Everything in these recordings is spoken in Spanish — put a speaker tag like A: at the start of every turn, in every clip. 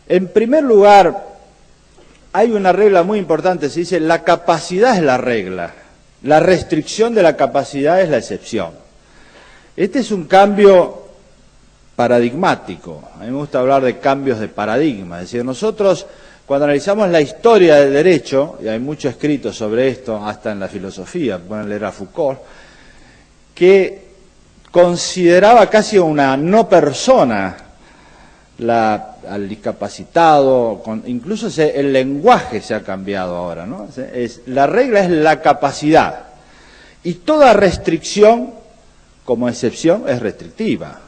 A: En primer lugar, hay una regla muy importante, se dice la capacidad es la regla, la restricción de la capacidad es la excepción. Este es un cambio paradigmático, a mí me gusta hablar de cambios de paradigma, es decir, nosotros cuando analizamos la historia del derecho, y hay mucho escrito sobre esto, hasta en la filosofía, pueden leer a Foucault, que consideraba casi una no persona al discapacitado, incluso el lenguaje se ha cambiado ahora, ¿no? La regla es la capacidad, y toda restricción, como excepción, es restrictiva.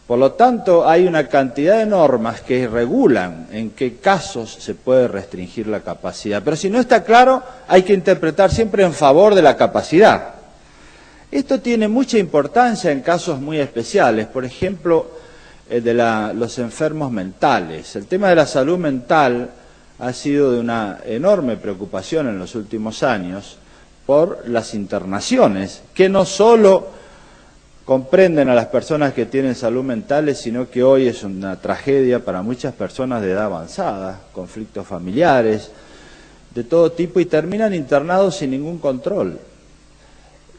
A: Por lo tanto, hay una cantidad de normas que regulan en qué casos se puede restringir la capacidad. Pero si no está claro, hay que interpretar siempre en favor de la capacidad. Esto tiene mucha importancia en casos muy especiales, por ejemplo, de los enfermos mentales. El tema de la salud mental ha sido de una enorme preocupación en los últimos años por las internaciones, que no solo comprenden a las personas que tienen salud mental, sino que hoy es una tragedia para muchas personas de edad avanzada, conflictos familiares, de todo tipo, y terminan internados sin ningún control.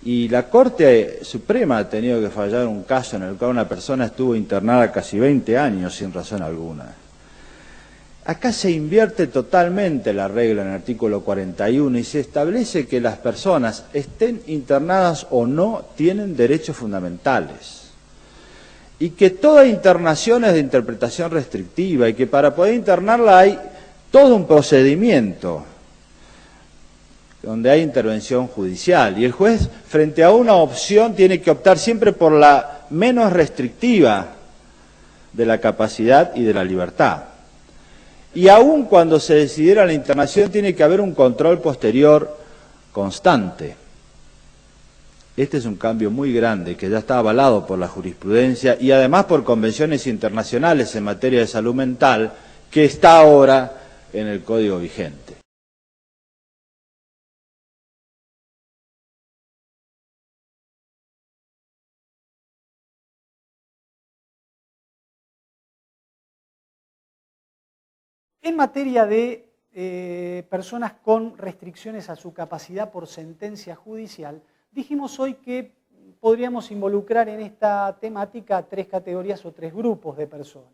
A: Y la Corte Suprema ha tenido que fallar un caso en el cual una persona estuvo internada casi 20 años sin razón alguna. Acá se invierte totalmente la regla en el artículo 41 y se establece que las personas, estén internadas o no, tienen derechos fundamentales. Y que toda internación es de interpretación restrictiva y que para poder internarla hay todo un procedimiento donde hay intervención judicial. Y el juez, frente a una opción, tiene que optar siempre por la menos restrictiva de la capacidad y de la libertad. Y aun cuando se decidiera la internación, tiene que haber un control posterior constante. Este es un cambio muy grande que ya está avalado por la jurisprudencia y además por convenciones internacionales en materia de salud mental que está ahora en el Código vigente.
B: En materia de personas con restricciones a su capacidad por sentencia judicial, dijimos hoy que podríamos involucrar en esta temática tres categorías o tres grupos de personas.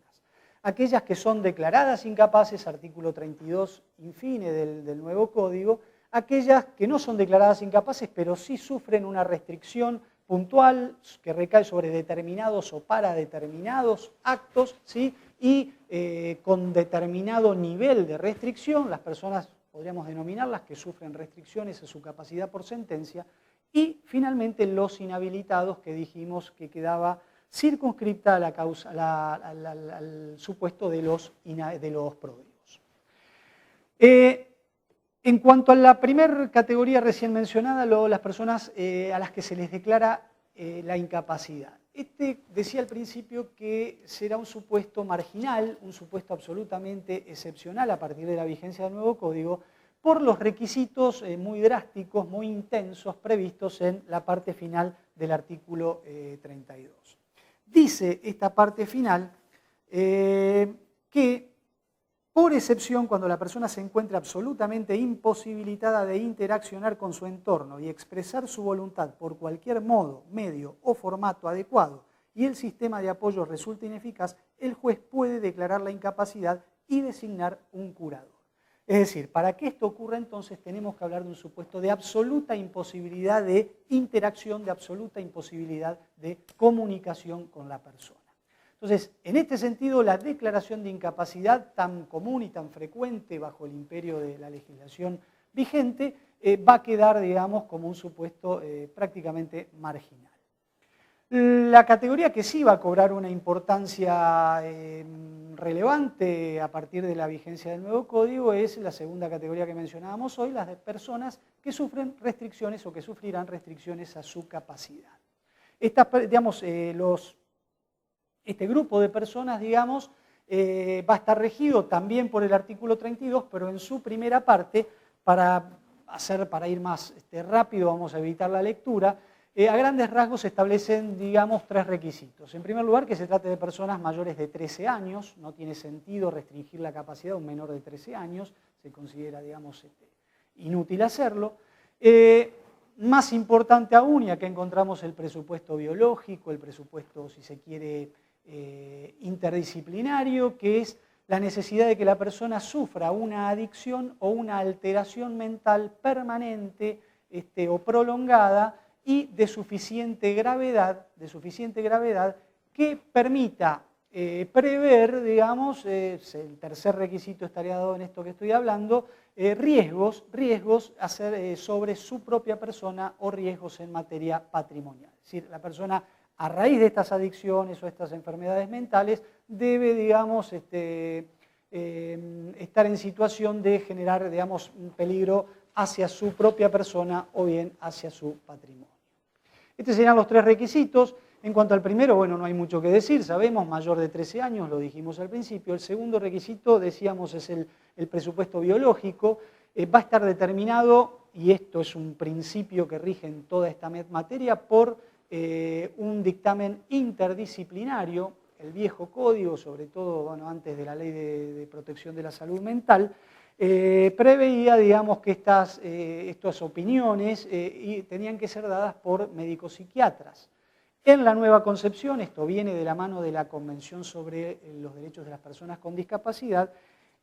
B: Aquellas que son declaradas incapaces, artículo 32 infine del nuevo código, aquellas que no son declaradas incapaces, pero sí sufren una restricción puntual que recae sobre determinados o para determinados actos, ¿sí? Y con determinado nivel de restricción, las personas podríamos denominarlas que sufren restricciones a su capacidad por sentencia, y finalmente los inhabilitados, que dijimos que quedaba circunscripta a la causa, al supuesto de los pródigos. En cuanto a la primera categoría recién mencionada, las personas a las que se les declara la incapacidad. Decía al principio que será un supuesto marginal, un supuesto absolutamente excepcional a partir de la vigencia del nuevo código, por los requisitos muy drásticos, muy intensos, previstos en la parte final del artículo 32. Dice esta parte final que, por excepción, cuando la persona se encuentra absolutamente imposibilitada de interaccionar con su entorno y expresar su voluntad por cualquier modo, medio o formato adecuado y el sistema de apoyo resulta ineficaz, el juez puede declarar la incapacidad y designar un curador. Es decir, para que esto ocurra entonces tenemos que hablar de un supuesto de absoluta imposibilidad de interacción, de absoluta imposibilidad de comunicación con la persona. Entonces, en este sentido, la declaración de incapacidad tan común y tan frecuente bajo el imperio de la legislación vigente va a quedar, digamos, como un supuesto prácticamente marginal. La categoría que sí va a cobrar una importancia relevante a partir de la vigencia del nuevo código es la segunda categoría que mencionábamos hoy, las de personas que sufren restricciones o que sufrirán restricciones a su capacidad. Digamos, este grupo de personas, digamos, va a estar regido también por el artículo 32, pero en su primera parte, para ir más rápido, vamos a evitar la lectura, a grandes rasgos se establecen, digamos, 3 requisitos. En primer lugar, que se trate de personas mayores de 13 años, no tiene sentido restringir la capacidad a un menor de 13 años, se considera, digamos, inútil hacerlo. Más importante aún, y acá encontramos el presupuesto biológico, el presupuesto, si se quiere, interdisciplinario, que es la necesidad de que la persona sufra una adicción o una alteración mental permanente o prolongada y de suficiente gravedad que permita prever, digamos, el tercer requisito estaría dado en esto que estoy hablando, riesgos sobre su propia persona o riesgos en materia patrimonial. Es decir, la persona a raíz de estas adicciones o estas enfermedades mentales debe, digamos, estar en situación de generar, digamos, un peligro hacia su propia persona o bien hacia su patrimonio. Estos serían los 3 requisitos. En cuanto al primero, bueno, no hay mucho que decir, sabemos, mayor de 13 años, lo dijimos al principio. El segundo requisito, decíamos, es el presupuesto biológico. Va a estar determinado, y esto es un principio que rige en toda esta materia, por un dictamen interdisciplinario. El viejo código, sobre todo, bueno, antes de la ley de protección de la salud mental, preveía, digamos, que estas opiniones tenían que ser dadas por médicos psiquiatras. En la nueva concepción, esto viene de la mano de la Convención sobre los Derechos de las Personas con Discapacidad,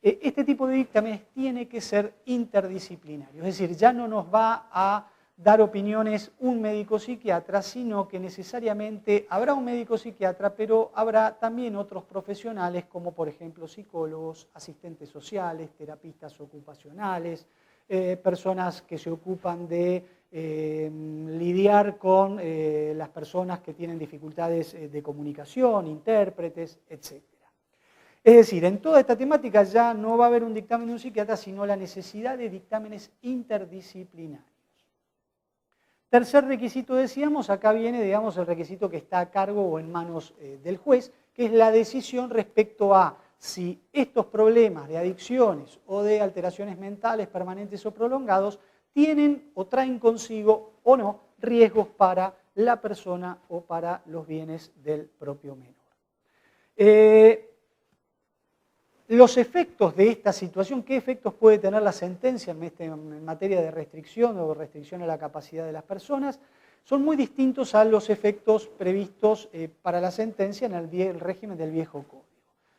B: este tipo de dictámenes tiene que ser interdisciplinario, es decir, ya no nos va a dar opiniones un médico psiquiatra, sino que necesariamente habrá un médico psiquiatra, pero habrá también otros profesionales como por ejemplo psicólogos, asistentes sociales, terapistas ocupacionales, personas que se ocupan de lidiar con las personas que tienen dificultades de comunicación, intérpretes, etc. Es decir, en toda esta temática ya no va a haber un dictamen de un psiquiatra, sino la necesidad de dictámenes interdisciplinarios. Tercer requisito, decíamos, acá viene, digamos, el requisito que está a cargo o en manos del juez, que es la decisión respecto a si estos problemas de adicciones o de alteraciones mentales permanentes o prolongados tienen o traen consigo o no riesgos para la persona o para los bienes del propio menor. Los efectos de esta situación, ¿qué efectos puede tener la sentencia en materia de restricción o restricción a la capacidad de las personas? Son muy distintos a los efectos previstos para la sentencia en el régimen del viejo código.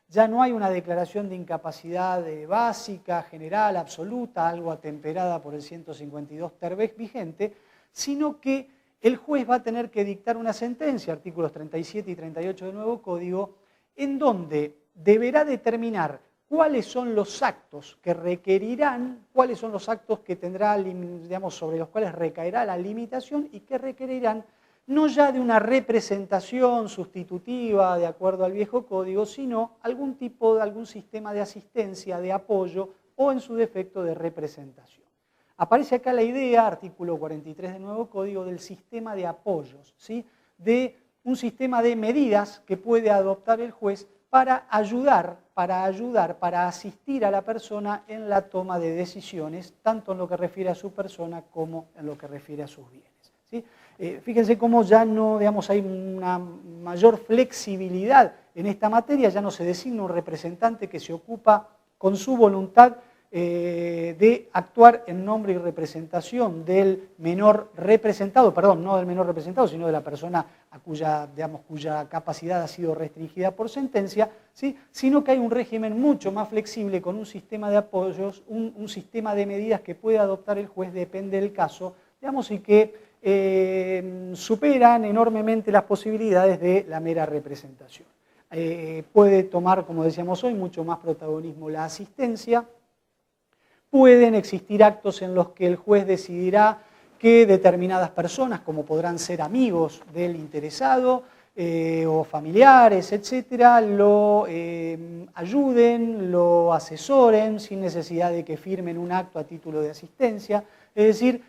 B: Ya no hay una declaración de incapacidad básica, general, absoluta, algo atemperada por el 152 ter vigente, sino que el juez va a tener que dictar una sentencia, artículos 37 y 38 del nuevo código, en donde deberá determinar cuáles son los actos que requerirán, cuáles son los actos que tendrá, digamos, sobre los cuales recaerá la limitación y que requerirán no ya de una representación sustitutiva de acuerdo al viejo código, sino algún sistema de asistencia, de apoyo o en su defecto de representación. Aparece acá la idea, artículo 43 del nuevo código, del sistema de apoyos, ¿sí? De un sistema de medidas que puede adoptar el juez para ayudar, para asistir a la persona en la toma de decisiones, tanto en lo que refiere a su persona como en lo que refiere a sus bienes, ¿sí? Fíjense cómo ya no, digamos, hay una mayor flexibilidad en esta materia, ya no se designa un representante que se ocupa con su voluntad de actuar en nombre y representación del menor representado, perdón, no del menor representado, sino de la persona a cuya capacidad ha sido restringida por sentencia, ¿sí? Sino que hay un régimen mucho más flexible con un sistema de apoyos, un sistema de medidas que puede adoptar el juez, depende del caso, digamos, y que superan enormemente las posibilidades de la mera representación. Puede tomar, como decíamos hoy, mucho más protagonismo la asistencia. Pueden existir actos en los que el juez decidirá que determinadas personas, como podrán ser amigos del interesado o familiares, etcétera, lo ayuden, lo asesoren sin necesidad de que firmen un acto a título de asistencia. Es decir,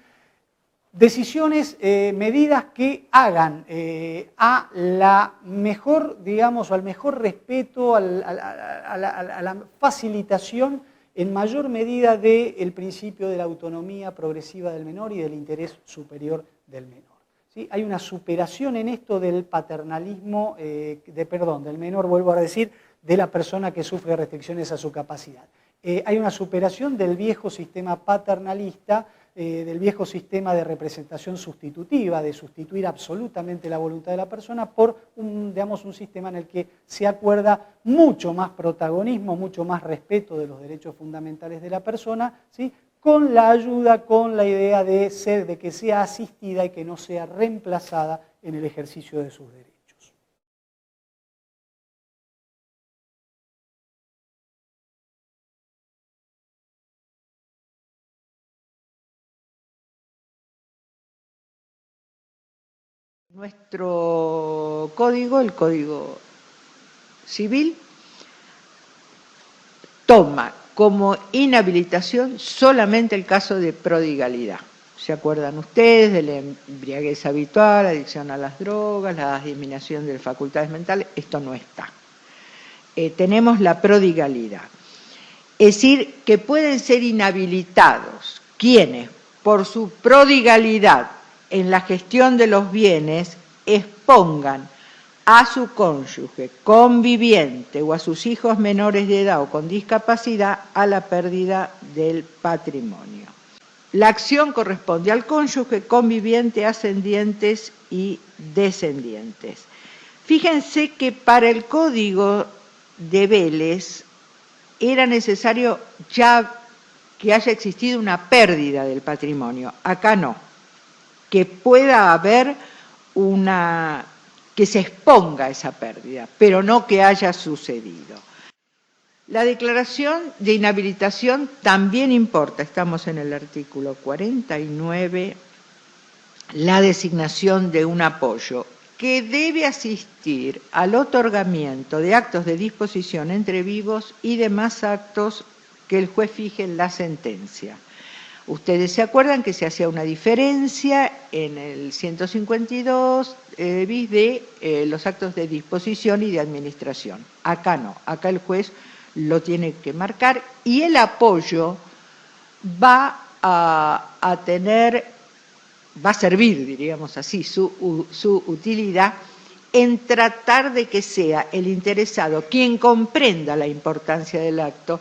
B: decisiones, medidas que hagan a la mejor, digamos, al mejor respeto, a la facilitación en mayor medida del principio de la autonomía progresiva del menor y del interés superior del menor. ¿sí? Hay una superación en esto del paternalismo, del menor, vuelvo a decir, de la persona que sufre restricciones a su capacidad. Hay una superación del viejo sistema paternalista, del viejo sistema de representación sustitutiva, de sustituir absolutamente la voluntad de la persona por un sistema en el que se acuerda mucho más protagonismo, mucho más respeto de los derechos fundamentales de la persona, ¿sí? Con la ayuda, con la idea de que sea asistida y que no sea reemplazada en el ejercicio de sus derechos.
C: Nuestro código, el Código Civil, toma como inhabilitación solamente el caso de prodigalidad. ¿Se acuerdan ustedes de la embriaguez habitual, adicción a las drogas, la disminución de facultades mentales? Esto no está. Tenemos la prodigalidad. Es decir, que pueden ser inhabilitados quienes, por su prodigalidad en la gestión de los bienes, expongan a su cónyuge, conviviente o a sus hijos menores de edad o con discapacidad a la pérdida del patrimonio. La acción corresponde al cónyuge, conviviente, ascendientes y descendientes. Fíjense que para el Código de Vélez era necesario ya que haya existido una pérdida del patrimonio. Acá no. Que pueda haber que se exponga esa pérdida, pero no que haya sucedido. La declaración de inhabilitación también importa, estamos en el artículo 49, la designación de un apoyo que debe asistir al otorgamiento de actos de disposición entre vivos y demás actos que el juez fije en la sentencia. Ustedes se acuerdan que se hacía una diferencia en el 152 bis de los actos de disposición y de administración. Acá no, acá el juez lo tiene que marcar y el apoyo va a servir, diríamos así, su utilidad en tratar de que sea el interesado quien comprenda la importancia del acto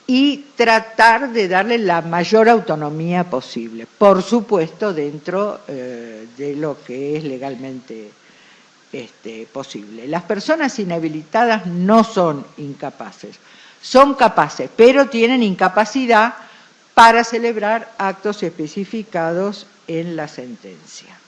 C: y tratar de darle la mayor autonomía posible, por supuesto dentro de lo que es legalmente posible. Las personas inhabilitadas no son incapaces, son capaces, pero tienen incapacidad para celebrar actos especificados en la sentencia.